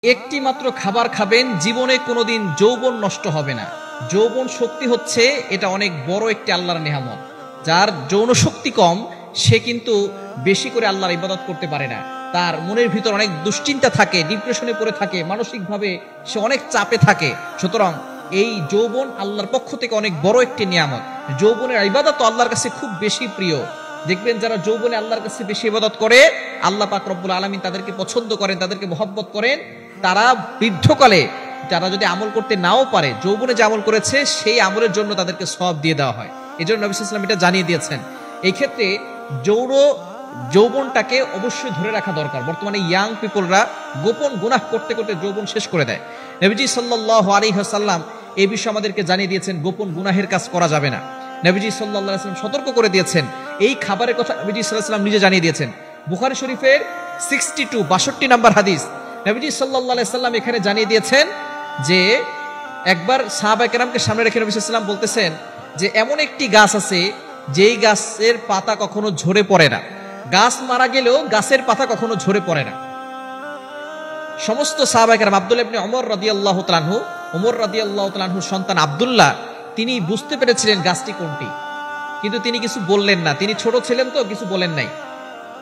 একটি মাত্র খাবার খাবেন, জীবনে কোনোদিন যৌবন নষ্ট হবে না। যৌবন শক্তি হচ্ছে এটা অনেক বড় একটি আল্লাহর নেয়ামত। যার যৌন শক্তি কম সে কিন্তু বেশি করে আল্লাহর ইবাদত করতে পারে না। তার মনের ভিতর অনেক দুশ্চিন্তা থাকে, ডিপ্রেশনে পড়ে থাকে, মানসিকভাবে সে অনেক চাপে থাকে। সুতরাং এই যৌবন আল্লাহর পক্ষ থেকে অনেক বড় একটি নিয়ামত। যৌবনের ইবাদত তো আল্লাহর কাছে খুব বেশি প্রিয়। দেখবেন যারা যৌবনে আল্লাহর কাছে বেশি ইবাদত করে, আল্লাহ পাক রব্বুল আলামিন তাদেরকে পছন্দ করেন, তাদেরকে মহব্বত করেন। তারা বৃদ্ধকালে যারা যদি আমল করতে নাও পারে, যৌবনে যে আমল করেছে সেই আমলের জন্য তাদেরকে সওয়াব দিয়ে দেওয়া হয়। এই জন্য নবী সাল্লাল্লাহু আলাইহি ওয়াসাল্লাম এটা জানিয়ে দিয়েছেন। এই ক্ষেত্রে যৌবনটাকে অবশ্যই ধরে রাখা দরকার। বর্তমানে ইয়াং পিপলরা গোপন গুনাহ করতে করতে যৌবন শেষ করে দেয়। নবীজি সাল্লাল্লাহু আলাইহি ওয়াসাল্লাম এই বিষয়ে আমাদেরকে জানিয়ে দিয়েছেন, গোপন গুনাহের কাজ করা যাবে না। নবীজি সাল্লাল্লাহু আলাইহি ওয়াসাল্লাম সতর্ক করে দিয়েছেন। এই খাবারের কথা নবীজি সাল্লাল্লাহু আলাইহি ওয়াসাল্লাম নিজে জানিয়ে দিয়েছেন। বুখারী শরীফের 62 নাম্বার হাদিস, নবীজি সাল্লাল্লাহু আলাইহি ওয়াসাল্লাম এখানে জানিয়ে দিয়েছেন যে একবার সাহাবায়ে কেরামকে সামনে রেখে নবী সাল্লাল্লাহু আলাইহি ওয়াসাল্লাম বলতেছেন যে এমন একটি গাছ আছে যেই গাছের পাতা কখনো ঝরে পড়ে না। গাছ মারা গেলেও গাছের পাতা কখনো ঝরে পড়ে না। সমস্ত সাহাবায়ে কেরাম, আব্দুল্লাহ ইবনে ওমর রাদিয়াল্লাহু তাআলা আনহু, ওমর রাদিয়াল্লাহু তাআলা আনহুর সন্তান আব্দুল্লাহ, তিনি বুঝতে পেরেছিলেন গাছটি কোনটি, কিন্তু তিনি কিছু বললেন না। তিনি ছোট ছিলেন তো কিছু বলেন নাই।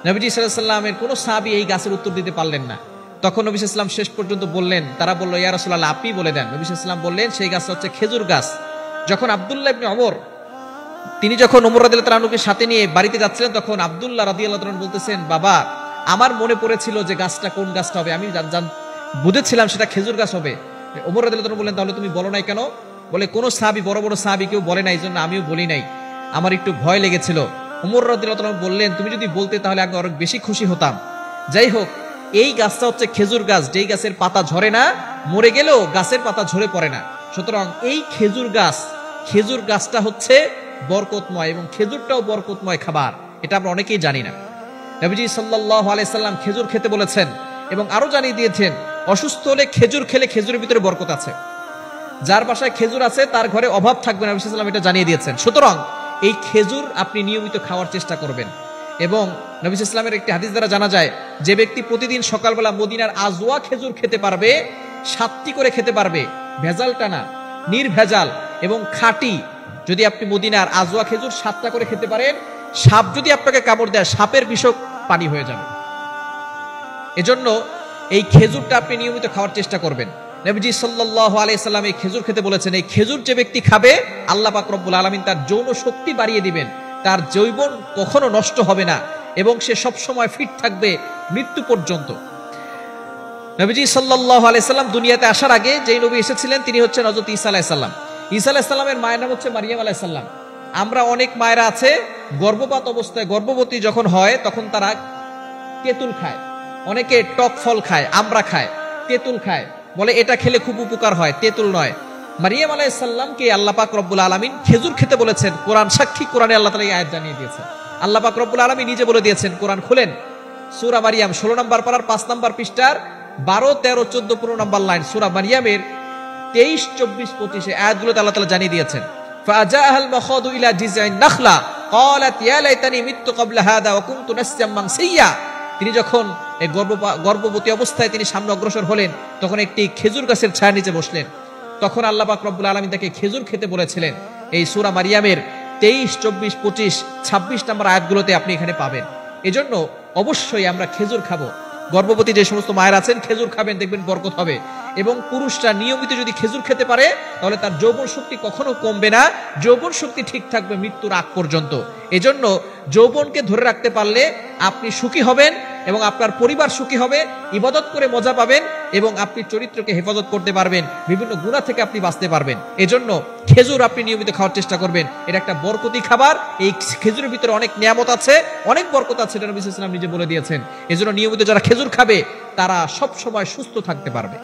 নবীজি সাল্লাল্লাহু আলাইহি ওয়াসাল্লামের কোনো সাহাবী এই গাছের উত্তর দিতে পারলেন না। তখন নবী সাল্লাল্লাহু আলাইহি ওয়াসাল্লাম শেষ পর্যন্ত বললেন, তারা বলল, ইয়া রাসূলুল্লাহ আপনি বলে দেন। নবী সাল্লাল্লাহু আলাইহি ওয়াসাল্লাম বললেন, সেই গাছটা হচ্ছে খেজুর গাছ। যখন আব্দুল্লাহ ইবনে ওমর তিনি যখন ওমর রাদিয়াল্লাহু তাআলা আনহুকে সাথে নিয়ে বাড়িতে যাচ্ছিলেন, তখন আব্দুল্লাহ রাদিয়াল্লাহু তাআলা বলতেছেন, বাবা আমার মনে পড়েছিল যে গাছটা কোন গাছটা হবে, আমি বুঝেছিলাম সেটা খেজুর গাছ হবে। ওমর রাদিয়াল্লাহু তাআলা বললেন, তাহলে তুমি বলো নাই কেন? বলে, কোন সাহাবী, বড় বড় সাহাবী কেউ বলে নাই, এই জন্য আমিও বলি নাই, আমার একটু ভয় লেগেছিল। ওমর রাদিয়াল্লাহু তাআলা বললেন, তুমি যদি বলতে তাহলে আমি আরো বেশি খুশি হতাম। যাই হোক, এই গাছটা হচ্ছে খেজুর গাছ, যেই গাছের পাতা ঝরে না, মরে গেলেও গাছের পাতা ঝরে পড়ে না। সুতরাং এই খেজুর গাছটা হচ্ছে বরকতময়, এবং খেজুরটাও বরকতময় খাবার। এটা আমরা অনেকেই জানি না। নবীজি সাল্লাল্লাহু আলাইহি সাল্লাম খেজুর খেতে বলেছেন এবং আরো জানিয়ে দিয়েছেন, অসুস্থ হলে খেজুর খেলে খেজুরের ভিতরে বরকত আছে। যার বাসায় খেজুর আছে তার ঘরে অভাব থাকবে না, নবী সাল্লাল্লাহু আলাইহি সাল্লাম এটা জানিয়ে দিয়েছেন। সুতরাং এই খেজুর আপনি নিয়মিত খাওয়ার চেষ্টা করবেন। এবং নবী সাল্লাল্লাহু আলাইহি ওয়াসাল্লামের একটি হাদিস দ্বারা জানা যায়, যে ব্যক্তি প্রতিদিন সকালবেলা মদিনার আজওয়া খেজুর খেতে পারবে, 7টি করে খেতে পারবে, ভেজাল টানা, নির্ভেজাল এবং খাঁটি, যদি আপনি মদিনার আজওয়া খেজুর 7টা করে খেতে পারেন, সাপ যদি আপনাকে কামড় দেয়, সাপের বিষও পানি হয়ে যাবে। এজন্য এই খেজুরটা আপনি নিয়মিত খাওয়ার চেষ্টা করবেন। নবীজি সাল্লাল্লাহু আলাইহি সাল্লাম এই খেজুর খেতে বলেছেন। এই খেজুর যে ব্যক্তি খাবে, আল্লাহ পাক রব্বুল আলামিন তার যৌন শক্তি বাড়িয়ে দিবেন, তার যৌবন কখনো নষ্ট হবে না এবং সে সব সময় ফিট থাকবে মৃত্যু পর্যন্ত। নবীজি সাল্লাল্লাহু আলাইহি সাল্লাম দুনিয়াতে আসার আগে যেই নবী এসেছিলেন তিনি হচ্ছেন হযরত ঈসা আলাইহিস সালাম। ঈসা আলাইহিস সালামের মায়ের নাম হচ্ছে মারিয়াম আলাইহিস সালাম। আমরা অনেক মায়েরা আছে গর্ভপাত অবস্থায়, গর্ভবতী যখন হয় তখন তারা তেঁতুল খায়, অনেকে টক ফল খায়, আমড়া খায়, তেঁতুল খায়, বলে এটা খেলে খুব উপকার হয়, তেঁতুল নয়। মারিয়াম আলাইহিস সালামকে আল্লাহ পাক রব্বুল আলামিন খেজুর খেতে বলেছেন। কোরআন সাক্ষী, কোরআনে আল্লাহ তাআলা এই আয়াত জানিয়ে দিয়েছেন। আল্লাহ পাক রব্বুল আলামিন নিজে বলে দিয়েছেন, কোরআন খুলেন, সূরা মারিয়াম 16 নম্বর পারার 5 নম্বর পৃষ্ঠার 12, 13, 14, 15 নম্বর লাইন, সূরা মারিয়ামের 23, 24, 25 আয়াতগুলোতে আল্লাহ তাআলা জানিয়ে দিয়েছেন, ফাজাআল মাখাদু ইলা জিজঈন নাখলা ক্বালাত ইয়া লাইতানি মিততু ক্বাবলা হাদা ওয়া কুনতু নাসিয়াম মানসিয়া। তিনি যখন এই গর্ভবতী অবস্থায় তিনি সামনে অগ্রসর হলেন, তখন একটি খেজুর গাছের ছায়ার নিচে বসলেন। তখন আল্লাহ পাক রব্বুল আলামিন তাকে খেজুর খেতে বলেছিলেন। এই সূরা মারিয়ামের 23, 24, 25, 26 নম্বর আয়াতগুলোতে আপনি এখানে পাবেন। এজন্য অবশ্যই আমরা খেজুর খাবো। গর্ভবতী যে সমস্ত মায়ের আছেন খেজুর খাবেন, দেখবেন বরকত হবে। এবং পুরুষরা নিয়মিত যদি খেজুর খেতে পারে, তাহলে তার যৌবন শক্তি কখনো কমবে না, যৌবন শক্তি ঠিক থাকবে মৃত্যুর আগ পর্যন্ত। এজন্য যৌবনকে ধরে রাখতে পারলে আপনি সুখী হবেন এবং আপনার পরিবার সুখী হবে, ইবাদত করে মজা পাবেন এবং আপনি চরিত্রকে হেফাজত করতে পারবেন, বিভিন্ন গুনাহ থেকে আপনি বাঁচতে পারবেন। এজন্য খেজুর আপনি নিয়মিত খাওয়ার চেষ্টা করবেন। এটা একটা বরকতি খাবার। এই খেজুরের ভিতরে অনেক নিয়ামত আছে, অনেক বরকত আছে, এটা নবী সাল্লাল্লাহু আলাইহি ওয়াসাল্লাম নিজে বলে দিয়েছেন। এজন্য নিয়মিত যারা খেজুর খাবে তারা সব সময় সুস্থ থাকতে পারবে।